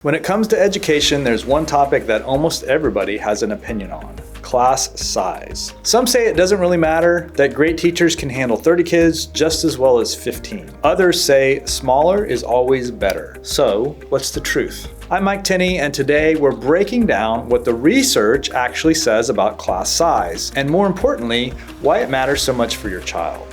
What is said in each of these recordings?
When it comes to education, there's one topic that almost everybody has an opinion on: class size. Some say it doesn't really matter, that great teachers can handle 30 kids just as well as 15. Others say smaller is always better. So, what's the truth? I'm Mike Tenney, and today we're breaking down what the research actually says about class size, and more importantly, why it matters so much for your child.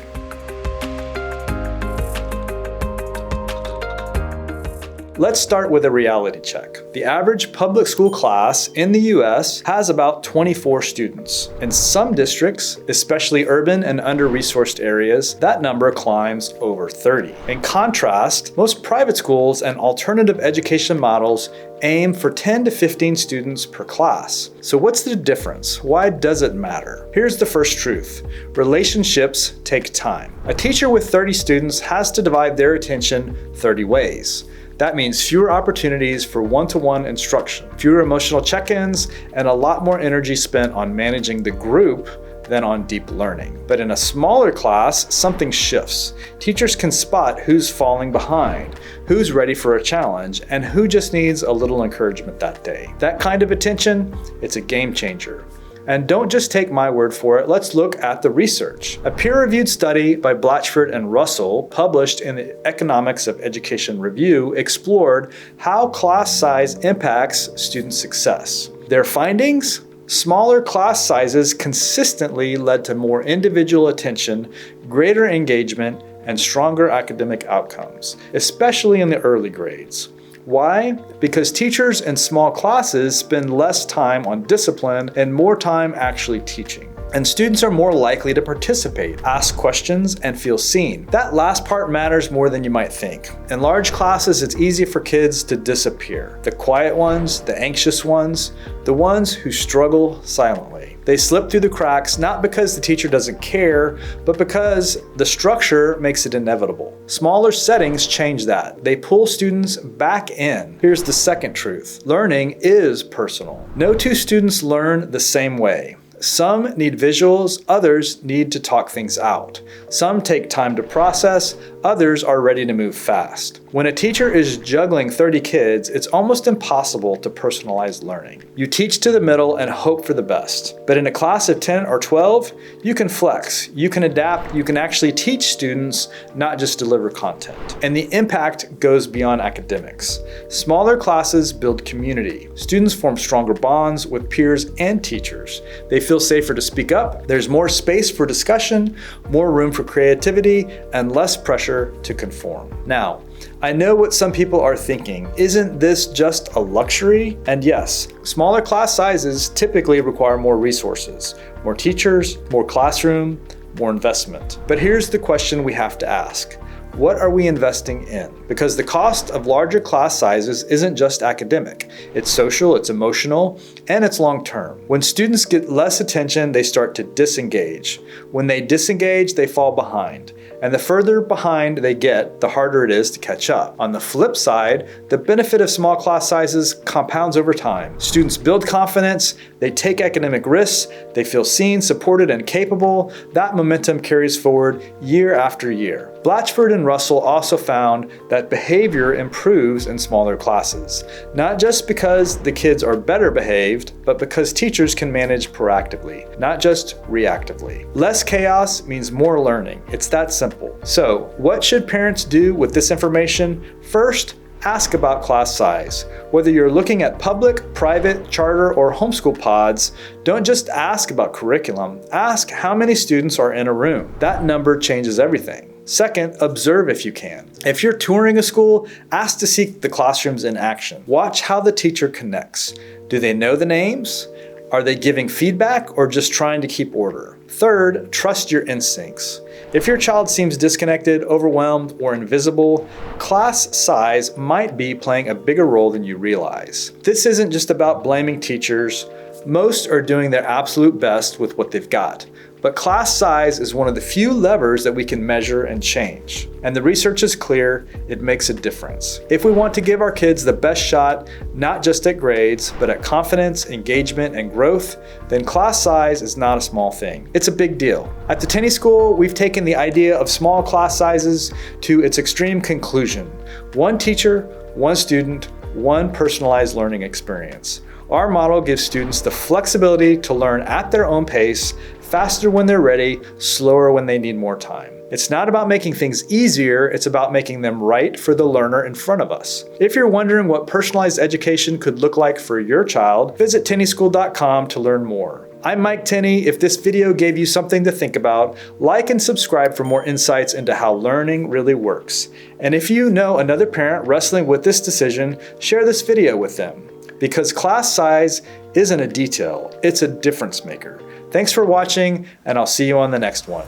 Let's start with a reality check. The average public school class in the US has about 24 students. In some districts, especially urban and under-resourced areas, that number climbs over 30. In contrast, most private schools and alternative education models aim for 10 to 15 students per class. So what's the difference? Why does it matter? Here's the first truth. Relationships take time. A teacher with 30 students has to divide their attention 30 ways. That means fewer opportunities for one-to-one instruction, fewer emotional check-ins, and a lot more energy spent on managing the group than on deep learning. But in a smaller class, something shifts. Teachers can spot who's falling behind, who's ready for a challenge, and who just needs a little encouragement that day. That kind of attention, it's a game changer. And don't just take my word for it, let's look at the research. A peer-reviewed study by Blatchford and Russell, published in the Economics of Education Review, explored how class size impacts student success. Their findings? Smaller class sizes consistently led to more individual attention, greater engagement, and stronger academic outcomes, especially in the early grades. Why? Because teachers in small classes spend less time on discipline and more time actually teaching. And students are more likely to participate, ask questions, and feel seen. That last part matters more than you might think. In large classes, it's easy for kids to disappear. The quiet ones, the anxious ones, the ones who struggle silently. They slip through the cracks not because the teacher doesn't care, but because the structure makes it inevitable. Smaller settings change that. They pull students back in. Here's the second truth. Learning is personal. No two students learn the same way. Some need visuals, others need to talk things out. Some take time to process, others are ready to move fast. When a teacher is juggling 30 kids, it's almost impossible to personalize learning. You teach to the middle and hope for the best. But in a class of 10 or 12, you can flex, you can adapt, you can actually teach students, not just deliver content. And the impact goes beyond academics. Smaller classes build community. Students form stronger bonds with peers and teachers. They feel safer to speak up, there's more space for discussion, more room for creativity, and less pressure to conform. Now, I know what some people are thinking. Isn't this just a luxury? And yes, smaller class sizes typically require more resources, more teachers, more classroom, more investment. But here's the question we have to ask. What are we investing in? Because the cost of larger class sizes isn't just academic. It's social, it's emotional, and it's long-term. When students get less attention, they start to disengage. When they disengage, they fall behind. And the further behind they get, the harder it is to catch up. On the flip side, the benefit of small class sizes compounds over time. Students build confidence, they take academic risks, they feel seen, supported, and capable. That momentum carries forward year after year. Blatchford and Russell also found that behavior improves in smaller classes, not just because the kids are better behaved, but because teachers can manage proactively, not just reactively. Less chaos means more learning. It's that simple. So, what should parents do with this information? First, ask about class size. Whether you're looking at public, private, charter, or homeschool pods, don't just ask about curriculum. Ask how many students are in a room. That number changes everything. Second, observe if you can. If you're touring a school, ask to see the classrooms in action. Watch how the teacher connects. Do they know the names? Are they giving feedback or just trying to keep order? Third, trust your instincts. If your child seems disconnected, overwhelmed, or invisible, class size might be playing a bigger role than you realize. This isn't just about blaming teachers. Most are doing their absolute best with what they've got. But class size is one of the few levers that we can measure and change. And the research is clear, it makes a difference. If we want to give our kids the best shot, not just at grades, but at confidence, engagement, and growth, then class size is not a small thing. It's a big deal. At the Tenney School, we've taken the idea of small class sizes to its extreme conclusion. One teacher, one student, one personalized learning experience. Our model gives students the flexibility to learn at their own pace, faster when they're ready, slower when they need more time. It's not about making things easier, it's about making them right for the learner in front of us. If you're wondering what personalized education could look like for your child, visit tenneyschool.com to learn more. I'm Mike Tenney. If this video gave you something to think about, like and subscribe for more insights into how learning really works. And if you know another parent wrestling with this decision, share this video with them. Because class size isn't a detail, it's a difference maker. Thanks for watching, and I'll see you on the next one.